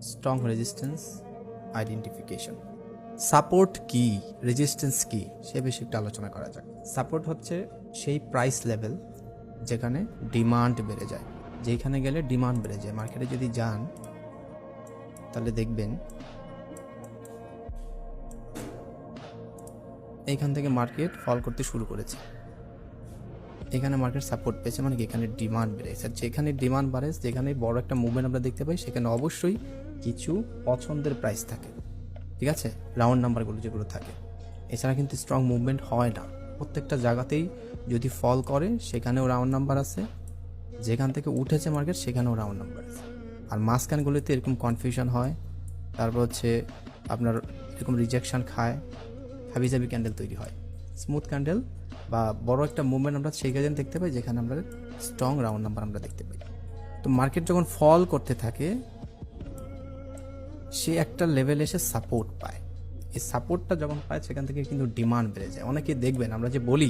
Strong resistance identification. Support কি, resistance কি, সে বিষয়ে একটু আলোচনা করা যাক। সাপোর্ট হচ্ছে সেই প্রাইস লেভেল যেখানে ডিমান্ড বেড়ে যায়, যেখানে গেলে ডিমান্ড বেড়ে যায়। মার্কেটে যদি যান তাহলে দেখবেন এইখান থেকে মার্কেট ফল করতে শুরু করেছে, এখানে মার্কেট সাপোর্ট পেয়েছে, মানে কি এখানে ডিমান্ড বেড়েছে। যেখানে ডিমান্ড বাড়ে, যেখানে বড় একটা মুভমেন্ট আমরা দেখতে পাই, সেখানে অবশ্যই কিছু পছন্দের প্রাইস থাকে, ঠিক আছে, রাউন্ড নাম্বারগুলো যেগুলো থাকে। এছাড়া কিন্তু স্ট্রং মুভমেন্ট হয় না। প্রত্যেকটা জায়গাতেই যদি ফল করে সেখানেও রাউন্ড নাম্বার আছে, যেখান থেকে উঠেছে মার্কেট সেখানেও রাউন্ড নাম্বার আছে। আর মাঝখানগুলোতে এরকম কনফিউশন হয়, তারপর হচ্ছে আপনার এরকম রিজেকশন খায়, হাবিজাবি ক্যান্ডেল তৈরি হয়। স্মুথ ক্যান্ডেল বা বড় একটা মুভমেন্ট আমরা সেই কাজে দেখতে পাই যেখানে আমরা স্ট্রং রাউন্ড নাম্বার আমরা দেখতে পাই। তো মার্কেট যখন ফল করতে থাকে সে একটা লেভেল এসে সাপোর্ট পায়। এই সাপোর্টটা যখন পায় সেখান থেকে কিন্তু ডিমান্ড বেড়ে যায়। অনেকে দেখবেন আমরা যে বলি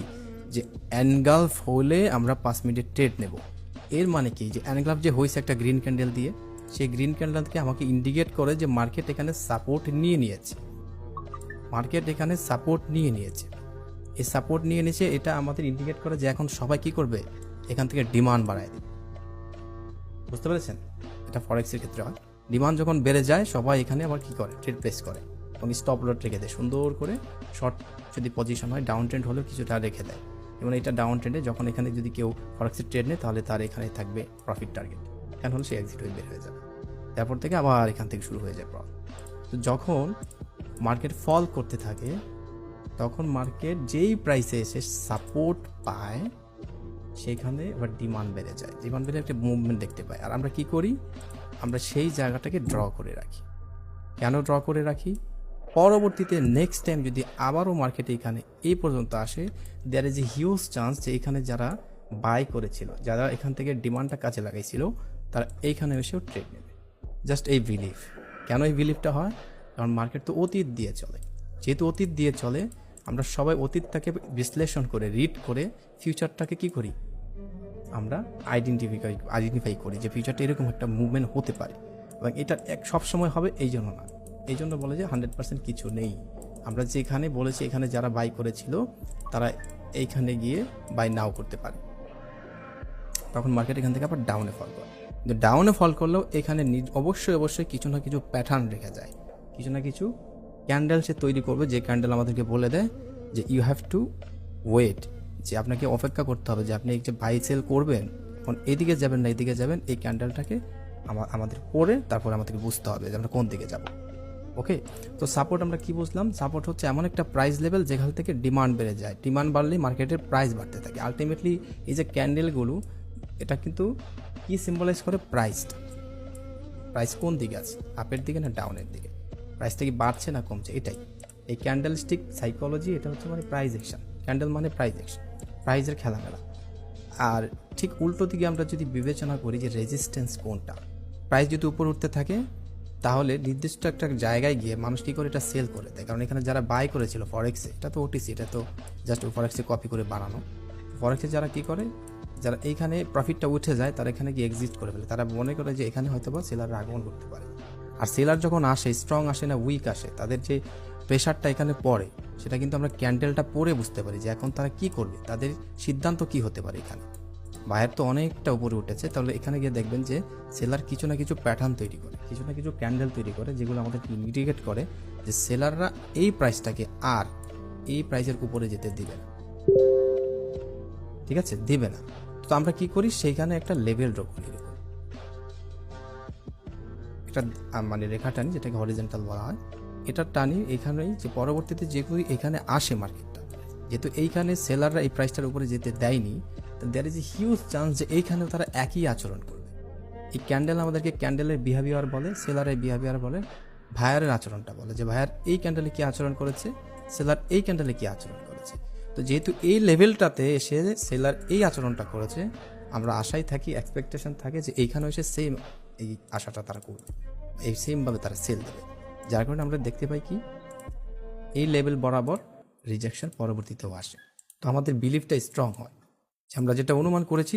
যে অ্যানগালফ হলে আমরা 5 মিনিটের ট্রেড নেব, এর মানে কি যে অ্যানগালফ যে হয়েছে একটা গ্রিন ক্যান্ডেল দিয়ে, সেই গ্রিন ক্যান্ডেল থেকে আমাকে ইন্ডিকেট করে যে মার্কেট এখানে সাপোর্ট নিয়ে নিয়েছে, মার্কেট এখানে সাপোর্ট নিয়ে নিয়েছে। এই সাপোর্ট নিয়ে নিয়েছে, এটা আমাদের ইন্ডিকেট করে যে এখন সবাই কি করবে, এখান থেকে ডিমান্ড বাড়ায় দেবে। বুঝতে পেরেছেন? এটা ফরেক্সের ক্ষেত্রে হয়। ডিমান্ড যখন বেড়ে যায় সবাই এখানে আবার কি করে, ট্রেড প্লেস করে এবং স্টপ লট রেখে দেয় সুন্দর করে। শর্ট যদি পজিশন হয়, ডাউন ট্রেন্ড হলেও কিছুটা রেখে দেয়। এবং এটা ডাউন ট্রেন্ডে যখন এখানে যদি কেউ ফরেক্সের ট্রেড নেয় তাহলে তার এখানে থাকবে প্রফিট টার্গেট, কেন হলে সে এক্সিট হয়ে বের হয়ে যাবে। তারপর থেকে আবার এখান থেকে শুরু হয়ে যায় প্রফিট। তো যখন মার্কেট ফল করতে থাকে তখন মার্কেট যেই প্রাইসে এসে সাপোর্ট পায় সেখানে আবার ডিমান্ড বেড়ে যায়, ডিমান্ড বেড়ে একটা মুভমেন্ট দেখতে পাই। আর আমরা কি করি, আমরা সেই জায়গাটাকে ড্র করে রাখি। কেন ড্র করে রাখি? পরবর্তীতে নেক্সট টাইম যদি আবারও মার্কেটে এখানে এই পর্যন্ত আসে, there is a huge chance যে এখানে যারা বাই করেছিল, যারা এখান থেকে ডিমান্ডটা কাজে লাগাইছিল, তারা এইখানে এসেও ট্রেড নেবে। জাস্ট এই বিলিফ। কেন এই বিলিফটা হয়? কারণ মার্কেট তো অতীত দিয়ে চলে। যেহেতু অতীত দিয়ে চলে, আমরা সবাই অতীতটাকে বিশ্লেষণ করে রিড করে ফিউচারটাকে কি করি, আমরা আইডেন্টিফাই করি যে ফিউচারটা এরকম একটা মুভমেন্ট হতে পারে। এবং এটা সবসময় হবে এই জন্য না, এই জন্য বলে যে 100% কিছু নেই। আমরা যেখানে বলেছি এখানে যারা বাই করেছিল তারা এইখানে গিয়ে বাই নাও করতে পারে, তখন মার্কেট এখান থেকে আবার ডাউনে ফল করে। কিন্তু ডাউনে ফল করলেও এখানে অবশ্যই কিছু না কিছু প্যাটার্ন রেখে যায়, কিছু না কিছু ক্যান্ডেল সে তৈরি করবে, যে ক্যান্ডেল আমাদেরকে বলে দেয় যে ইউ হ্যাভ টু ওয়েট, যে আপনাকে অপেক্ষা করতে হবে, যে আপনি যে বাই সেল করবেন এখন এদিকে যাবেন না এদিকে যাবেন, এই ক্যান্ডেলটাকে আমাদের পরে তারপরে আমাদেরকে বুঝতে হবে যে আমরা কোন দিকে যাব। ওকে, তো সাপোর্ট আমরা কি বুঝলাম? সাপোর্ট হচ্ছে এমন একটা প্রাইস লেভেল যেখান থেকে ডিমান্ড বেড়ে যায়, ডিমান্ড বাড়লেই মার্কেটের প্রাইস বাড়তে থাকে। আলটিমেটলি এই যে ক্যান্ডেলগুলো, এটা কিন্তু কি সিম্বলাইজ করে, প্রাইসটা। প্রাইস কোন দিকে আছে, আপের দিকে না ডাউনের দিকে, প্রাইসটা কি বাড়ছে না কমছে, এটাই এই ক্যান্ডেল স্টিক সাইকোলজি। এটা হচ্ছে মানে প্রাইস অ্যাকশন, ক্যান্ডেল মানে প্রাইস অ্যাকশন, প্রাইজের খেলামেলা। আর ঠিক উল্টো দিকে আমরা যদি বিবেচনা করি যে রেজিস্ট্যান্স কোনটা, প্রাইস যদি উপরে উঠতে থাকে তাহলে নির্দিষ্ট একটা জায়গায় গিয়ে মানুষ কী করে, এটা সেল করে দেয়। কারণ এখানে যারা বাই করেছিল ফরেক্সে, এটা তো ওটিসি, এটা তো জাস্ট ফরেক্সে কপি করে বানানো। ফরেক্সে যারা কী করে, যারা এইখানে প্রফিটটা উঠে যায় তারা এখানে গিয়ে এক্সিট করে ফেলে। তারা মনে করে যে এখানে হয়তো বা সেলাররা আগমন করতে পারে। আর সেলার যখন আসে, স্ট্রং আসে না উইক আসে, তাদের যে প্রেশারটা এখানে পড়ে সেটা কিন্তু আমরা ক্যান্ডেলটা পরে বুঝতে পারি যে এখন তারা কি করবে, তাদের সিদ্ধান্ত কি হতে পারে। এখানে বায়ার তো অনেকটা উপরে উঠেছে, তাহলে এখানে গিয়ে দেখবেন যে সেলার কিছু না কিছু প্যাটার্ন তৈরি করে, কিছু না কিছু ক্যান্ডেল তৈরি করে, যেগুলো আমাদের ইন্ডিকেট করে যে সেলাররা এই প্রাইসটাকে আর এই প্রাইসের উপরে যেতে দিবে না, ঠিক আছে, দিবে না। তো আমরা কি করি, সেইখানে একটা লেভেল ড্র করি, একটা মানে রেখা টানি, যেটাকে হরিজেন্টাল বলা হয়। এটা টানি এখানেই, যে পরবর্তীতে যেগুলি এখানে আসে মার্কেটটা, যেহেতু এইখানে সেলাররা এই প্রাইসটার উপরে যেতে দেয়নি, তো there is a huge chance যে এইখানেও তারা একই আচরণ করবে। এই ক্যান্ডেল আমাদেরকে ক্যান্ডেলের বিহেভিয়ার বলে, সেলারের বিহেভিয়ার বলে, ভায়ারের আচরণটা বলে যে ভায়ার এই ক্যান্ডেলে কী আচরণ করেছে, সেলার এই ক্যান্ডেলে কী আচরণ করেছে। তো যেহেতু এই লেভেলটাতে এসে সেলার এই আচরণটা করেছে, আমরা আশায় থাকি, এক্সপেকটেশন থাকে যে এইখানেও এসে সেম এই আশাটা তারা করবে, এই সেমভাবে তারা সেল দেবে। যার কারণে আমরা দেখতে পাই কি, এই লেভেল বরাবর রিজেকশন পরবর্তীতেও আসে। তো আমাদের বিলিফটা স্ট্রং হয়, আমরা যেটা অনুমান করেছি